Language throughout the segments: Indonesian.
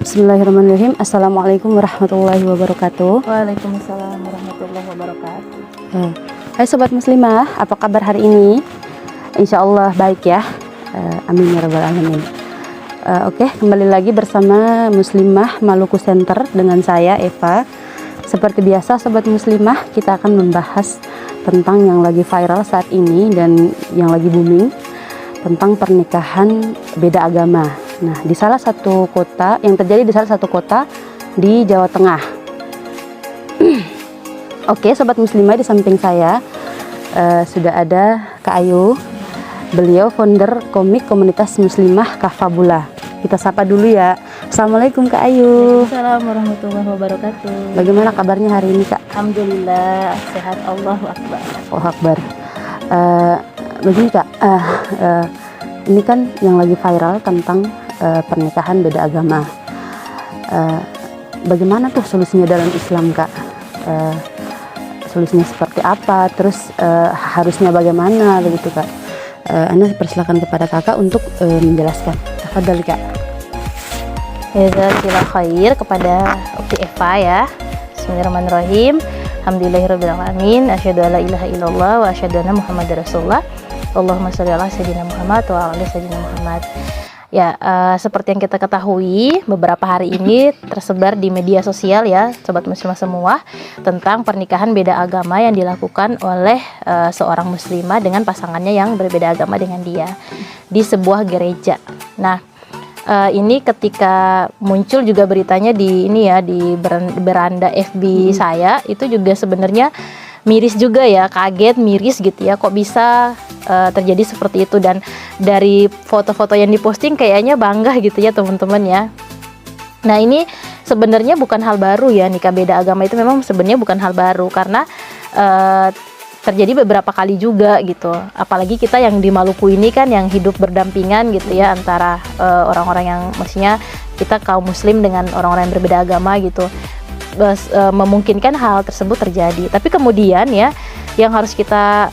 Bismillahirrahmanirrahim. Assalamualaikum warahmatullahi wabarakatuh. Waalaikumsalam warahmatullahi wabarakatuh. Hai Sobat Muslimah, apa kabar hari ini? Insya Allah baik ya. Amin ya rabbal alamin. Oke, kembali lagi bersama Muslimah Maluku Center dengan saya Eva. Seperti biasa Sobat Muslimah, kita akan membahas tentang yang lagi viral saat ini dan yang lagi booming, tentang pernikahan beda agama. Nah, di salah satu kota yang terjadi di salah satu kota di Jawa Tengah. Oke, Sobat Muslimah, di samping saya sudah ada Kak Ayu. Beliau founder komik komunitas Muslimah Kafabula. Kita sapa dulu ya. Assalamualaikum Kak Ayu. Assalamualaikum warahmatullahi wabarakatuh. Bagaimana kabarnya hari ini Kak? Alhamdulillah sehat, Allahu Akbar. Oh Akbar. Begini Kak, ini kan yang lagi viral tentang pernikahan beda agama. Bagaimana tuh solusinya dalam Islam Kak? Solusinya seperti apa? Terus harusnya bagaimana begitu Kak? Anda persilakan kepada Kakak untuk menjelaskan. Tafadhol Kak. Jazakallahu khair kepada Ukti Eva ya. Bismillahirrahmanirrahim. Alhamdulillahirabbil alamin. Asyhadu alla ilaha illallah wa asyhadu anna Muhammadar Rasulullah. Allahumma shalli ala sayyidina Muhammad wa ala sayyidina Muhammad. Ya, seperti yang kita ketahui, beberapa hari ini tersebar di media sosial ya, Sobat Muslimah semua, tentang pernikahan beda agama yang dilakukan oleh seorang muslimah dengan pasangannya yang berbeda agama dengan dia di sebuah gereja. Nah, ini ketika muncul juga beritanya di ini ya, di beranda FB saya, itu juga sebenarnya miris juga ya, kaget, miris gitu ya, kok bisa terjadi seperti itu. Dan dari foto-foto yang diposting kayaknya bangga gitu ya teman-teman ya. Nah, ini sebenarnya bukan hal baru ya, nikah beda agama itu memang sebenarnya bukan hal baru, karena terjadi beberapa kali juga gitu. Apalagi kita yang di Maluku ini kan yang hidup berdampingan gitu ya, antara orang-orang yang maksudnya kita kaum muslim dengan orang-orang yang berbeda agama gitu. Memungkinkan hal tersebut terjadi. Tapi kemudian ya, yang harus kita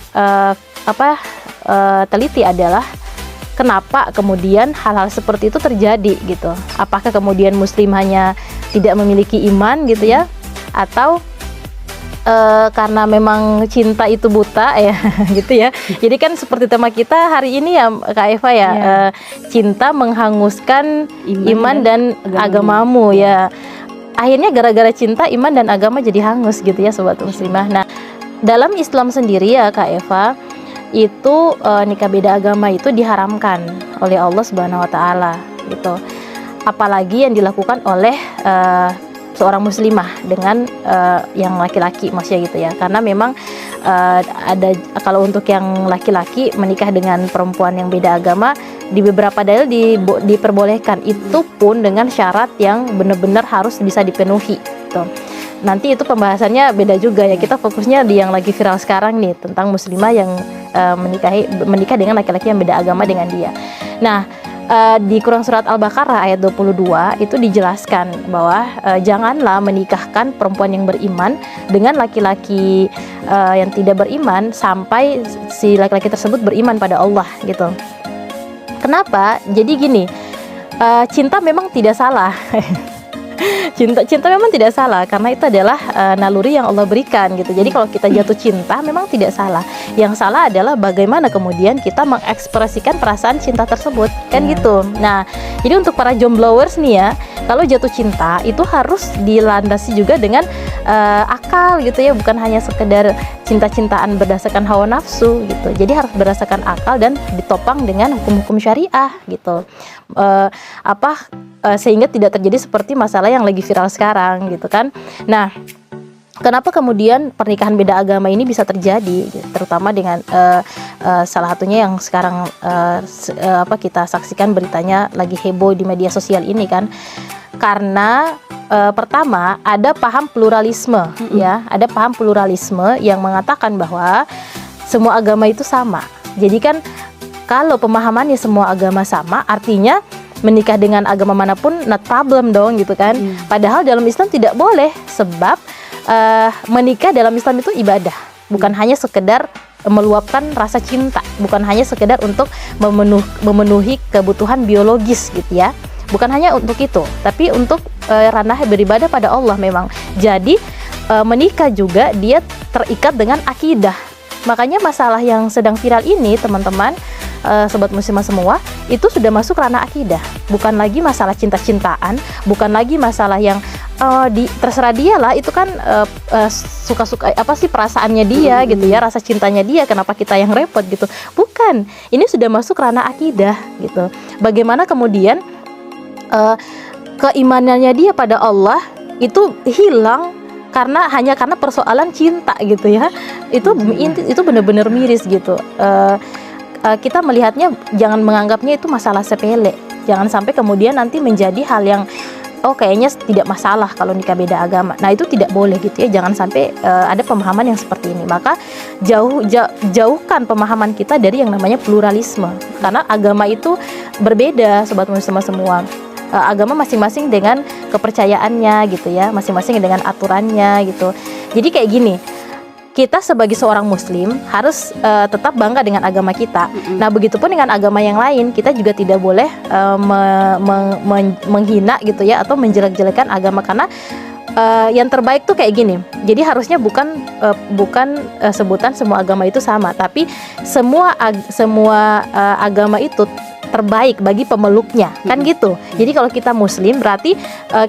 teliti adalah kenapa kemudian hal-hal seperti itu terjadi gitu. Apakah kemudian muslim hanya tidak memiliki iman gitu ya, atau karena memang cinta itu buta ya gitu ya. Jadi kan seperti tema kita hari ini ya Kak Eva ya, cinta menghanguskan iman dan agamamu ya. Akhirnya gara-gara cinta, iman dan agama jadi hangus gitu ya Sobat Muslimah. Nah, dalam Islam sendiri ya Kak Eva, itu nikah beda agama itu diharamkan oleh Allah Subhanahu wa taala gitu. Apalagi yang dilakukan oleh seorang muslimah dengan yang laki-laki maksudnya gitu ya. Karena memang ada, kalau untuk yang laki-laki menikah dengan perempuan yang beda agama, di beberapa dalil diperbolehkan, itu pun dengan syarat yang benar-benar harus bisa dipenuhi gitu. Nanti itu pembahasannya beda juga ya, kita fokusnya di yang lagi viral sekarang nih, tentang muslimah yang menikah dengan laki-laki yang beda agama dengan dia. Nah, di Quran surat Al-Baqarah ayat 22 itu dijelaskan bahwa janganlah menikahkan perempuan yang beriman dengan laki-laki yang tidak beriman sampai si laki-laki tersebut beriman pada Allah gitu. Kenapa? Jadi gini, cinta memang tidak salah. Cinta memang tidak salah, karena itu adalah naluri yang Allah berikan gitu. Jadi kalau kita jatuh cinta memang tidak salah. Yang salah adalah bagaimana kemudian kita mengekspresikan perasaan cinta tersebut, kan gitu. Nah, jadi untuk para jomblowers nih ya, kalau jatuh cinta itu harus dilandasi juga dengan akal gitu ya, bukan hanya sekedar cinta-cintaan berdasarkan hawa nafsu gitu. Jadi harus berdasarkan akal dan ditopang dengan hukum-hukum syariah gitu. Sehingga tidak terjadi seperti masalah yang lagi viral sekarang gitu kan. Nah, kenapa kemudian pernikahan beda agama ini bisa terjadi, terutama dengan salah satunya yang sekarang kita saksikan beritanya lagi heboh di media sosial ini kan. Karena pertama ada paham pluralisme ya, ada paham pluralisme yang mengatakan bahwa semua agama itu sama. Jadi kan kalau pemahamannya semua agama sama, artinya menikah dengan agama manapun not problem dong gitu kan. Padahal dalam Islam tidak boleh, sebab menikah dalam Islam itu ibadah, bukan hanya sekedar meluapkan rasa cinta, bukan hanya sekedar untuk memenuhi kebutuhan biologis gitu ya. Bukan hanya untuk itu, tapi untuk ranah beribadah pada Allah memang. Jadi menikah juga dia terikat dengan akidah. Makanya masalah yang sedang viral ini teman-teman, sobat muslimah semua, itu sudah masuk ranah akidah. Bukan lagi masalah cinta-cintaan, bukan lagi masalah yang terserah dia lah, itu kan suka-suka apa sih perasaannya dia gitu ya, rasa cintanya dia, kenapa kita yang repot gitu. Bukan, ini sudah masuk ranah akidah gitu. Bagaimana kemudian keimanannya dia pada Allah itu hilang hanya karena persoalan cinta gitu ya. Itu benar-benar miris gitu. Kita melihatnya, jangan menganggapnya itu masalah sepele. Jangan sampai kemudian nanti menjadi hal yang kayaknya tidak masalah kalau nikah beda agama. Nah, itu tidak boleh gitu ya. Jangan sampai ada pemahaman yang seperti ini. Maka jauhkan pemahaman kita dari yang namanya pluralisme. Karena agama itu berbeda, sobat muslimah semua. Agama masing-masing dengan kepercayaannya gitu ya, masing-masing dengan aturannya gitu. Jadi kayak gini, kita sebagai seorang muslim harus tetap bangga dengan agama kita. Nah, begitupun dengan agama yang lain, kita juga tidak boleh menghina gitu ya, atau menjelek-jelekan agama, karena yang terbaik tuh kayak gini. Jadi harusnya bukan sebutan semua agama itu sama, tapi semua agama itu terbaik bagi pemeluknya, kan gitu. Jadi kalau kita muslim berarti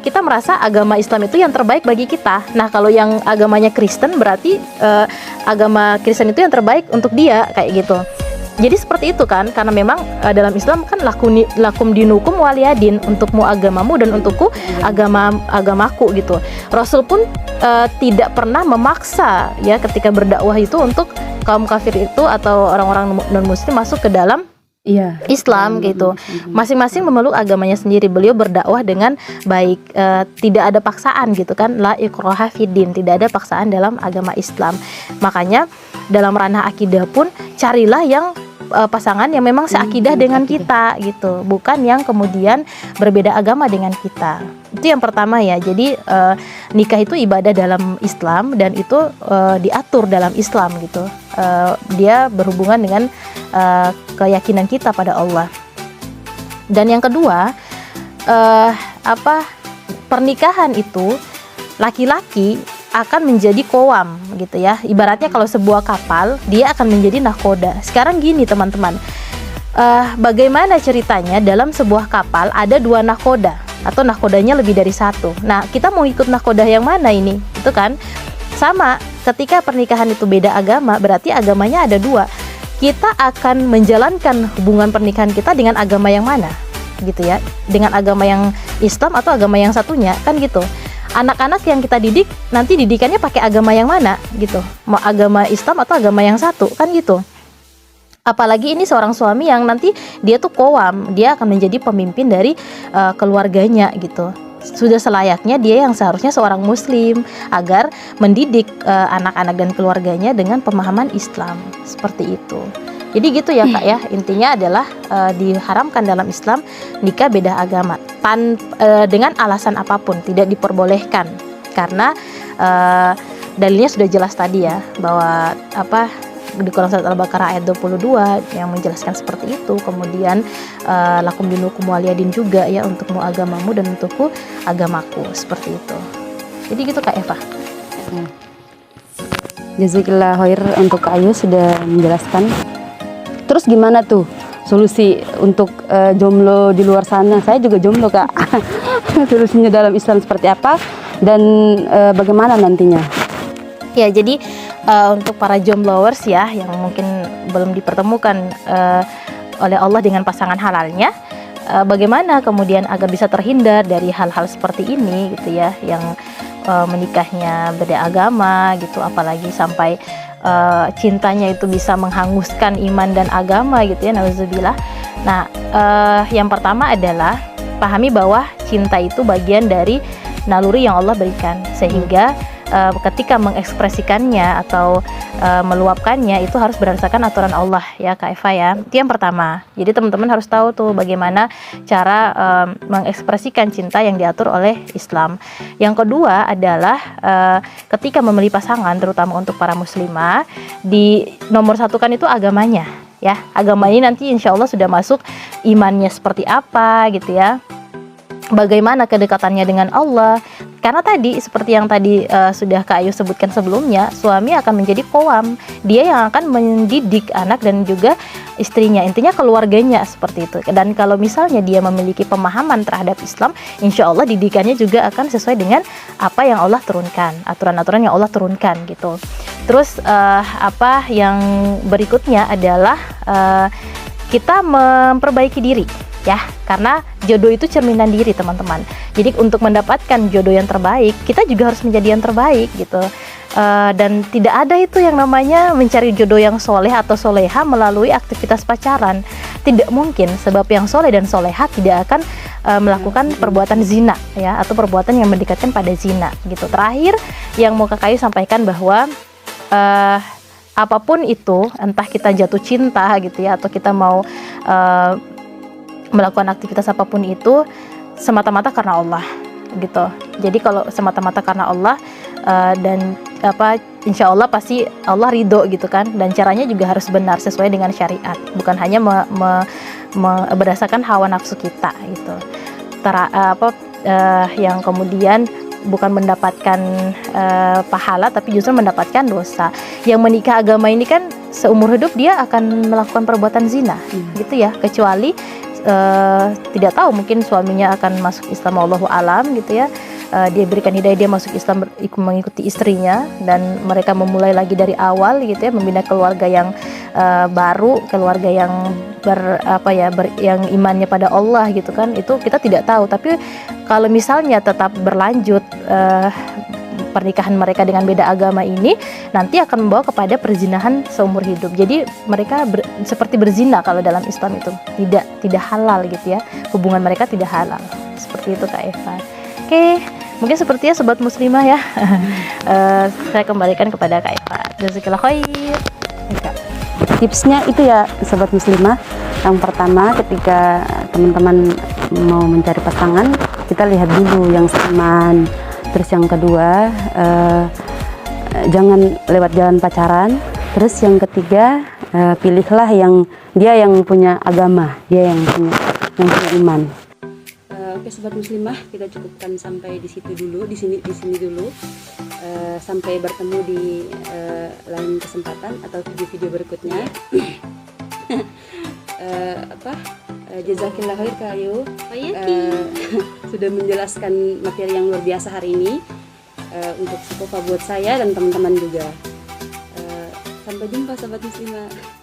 kita merasa agama Islam itu yang terbaik bagi kita. Nah, kalau yang agamanya Kristen berarti agama Kristen itu yang terbaik untuk dia, kayak gitu. Jadi seperti itu kan, karena memang dalam Islam kan lakum dinukum waliyadin, untukmu agamamu dan untukku agamaku gitu. Rasul pun tidak pernah memaksa ya ketika berdakwah itu untuk kaum kafir itu atau orang-orang non muslim masuk ke dalam Islam gitu. Masing-masing memeluk agamanya sendiri. Beliau berdakwah dengan baik, tidak ada paksaan gitu kan. La ikraha fiddin, tidak ada paksaan dalam agama Islam. Makanya dalam ranah akidah pun carilah yang pasangan yang memang seakidah dengan kita gitu, bukan yang kemudian berbeda agama dengan kita. Itu yang pertama ya. Jadi nikah itu ibadah dalam Islam dan itu diatur dalam Islam gitu. Dia berhubungan dengan keyakinan kita pada Allah. Dan yang kedua, pernikahan itu laki-laki akan menjadi kowam gitu ya. Ibaratnya kalau sebuah kapal, dia akan menjadi nahkoda. Sekarang gini teman-teman, bagaimana ceritanya dalam sebuah kapal ada 2 nahkoda atau nahkodanya lebih dari 1. Nah, kita mau ikut nahkoda yang mana ini? Itu kan sama, ketika pernikahan itu beda agama, berarti agamanya ada 2. Kita akan menjalankan hubungan pernikahan kita dengan agama yang mana gitu ya, dengan agama yang Islam atau agama yang satunya, kan gitu. Anak-anak yang kita didik nanti didikannya pakai agama yang mana gitu, mau agama Islam atau agama yang satu, kan gitu. Apalagi ini seorang suami yang nanti dia tuh kowam, dia akan menjadi pemimpin dari keluarganya gitu. Sudah selayaknya dia yang seharusnya seorang muslim agar mendidik anak-anak dan keluarganya dengan pemahaman Islam, seperti itu. Jadi gitu ya Kak ya, intinya adalah diharamkan dalam Islam nikah beda agama dengan alasan apapun, tidak diperbolehkan, karena dalilnya sudah jelas tadi ya, bahwa di Quran surat Al-Baqarah ayat 22 yang menjelaskan seperti itu. Kemudian lakum dinukum waliyadin juga ya, untukmu agamamu dan untukku agamaku, seperti itu. Jadi gitu Kak Eva. Jazakallah khair untuk Kak Ayu sudah menjelaskan. Terus gimana tuh solusi untuk jomblo di luar sana? Saya juga jomblo Kak. Solusinya dalam Islam seperti apa dan bagaimana nantinya? Ya, jadi untuk para jombloers ya yang mungkin belum dipertemukan oleh Allah dengan pasangan halalnya, bagaimana kemudian agar bisa terhindar dari hal-hal seperti ini gitu ya, yang menikahnya beda agama gitu, apalagi sampai cintanya itu bisa menghanguskan iman dan agama gitu ya, nauzubillah. Nah, yang pertama adalah pahami bahwa cinta itu bagian dari naluri yang Allah berikan, sehingga ketika mengekspresikannya atau meluapkannya itu harus berdasarkan aturan Allah ya Kak Eva ya. Itu yang pertama. Jadi teman-teman harus tahu tuh bagaimana cara mengekspresikan cinta yang diatur oleh Islam. Yang kedua adalah ketika memilih pasangan, terutama untuk para muslimah, di nomor satukan itu agamanya ya. Agama ini nanti insya Allah sudah masuk imannya seperti apa gitu ya, bagaimana kedekatannya dengan Allah. Karena tadi seperti yang tadi sudah Kak Ayu sebutkan sebelumnya, suami akan menjadi qawwam, dia yang akan mendidik anak dan juga istrinya, intinya keluarganya seperti itu. Dan kalau misalnya dia memiliki pemahaman terhadap Islam, insya Allah didikannya juga akan sesuai dengan apa yang Allah turunkan, aturan-aturan yang Allah turunkan gitu. Terus apa yang berikutnya adalah kita memperbaiki diri ya, karena jodoh itu cerminan diri teman-teman. Jadi untuk mendapatkan jodoh yang terbaik, kita juga harus menjadi yang terbaik gitu. Dan tidak ada itu yang namanya mencari jodoh yang soleh atau soleha melalui aktivitas pacaran. Tidak mungkin, sebab yang soleh dan soleha tidak akan melakukan perbuatan zina ya, atau perbuatan yang mendekatkan pada zina gitu. Terakhir yang mau Kak Ayu sampaikan bahwa apapun itu, entah kita jatuh cinta gitu ya, atau kita mau melakukan aktivitas apapun itu semata-mata karena Allah gitu. Jadi kalau semata-mata karena Allah dan insya Allah pasti Allah ridho gitu kan, dan caranya juga harus benar sesuai dengan syariat, bukan hanya berdasarkan hawa nafsu kita gitu. Yang kemudian bukan mendapatkan pahala tapi justru mendapatkan dosa. Yang menikah agama ini kan seumur hidup dia akan melakukan perbuatan zina gitu ya, kecuali tidak tahu, mungkin suaminya akan masuk Islam, wallahu alam gitu ya. Dia berikan hidayah, dia masuk Islam mengikuti istrinya, dan mereka memulai lagi dari awal gitu ya, membina keluarga yang baru, keluarga yang yang imannya pada Allah gitu kan. Itu kita tidak tahu, tapi kalau misalnya tetap berlanjut pernikahan mereka dengan beda agama ini, nanti akan membawa kepada perzinahan seumur hidup. Jadi mereka seperti berzina kalau dalam Islam itu tidak halal gitu ya, hubungan mereka tidak halal seperti itu Kak Eva. Oke, mungkin sepertinya sobat muslimah ya. Saya kembalikan kepada Kak Eva. Jazakallahu khair. Tipsnya itu ya sobat muslimah, yang pertama ketika teman-teman mau mencari pasangan, kita lihat dulu yang seiman. Terus yang kedua, jangan lewat jalan pacaran. Terus yang ketiga, pilihlah dia yang punya agama, dia yang punya iman. Oke sobat muslimah, kita cukupkan sampai di situ dulu, di sini dulu. Sampai bertemu di lain kesempatan atau video-video berikutnya. Jazakillah khair Kak Ayu, sudah menjelaskan materi yang luar biasa hari ini untuk Sekofa buat saya dan teman-teman juga. Sampai jumpa sobat muslimah.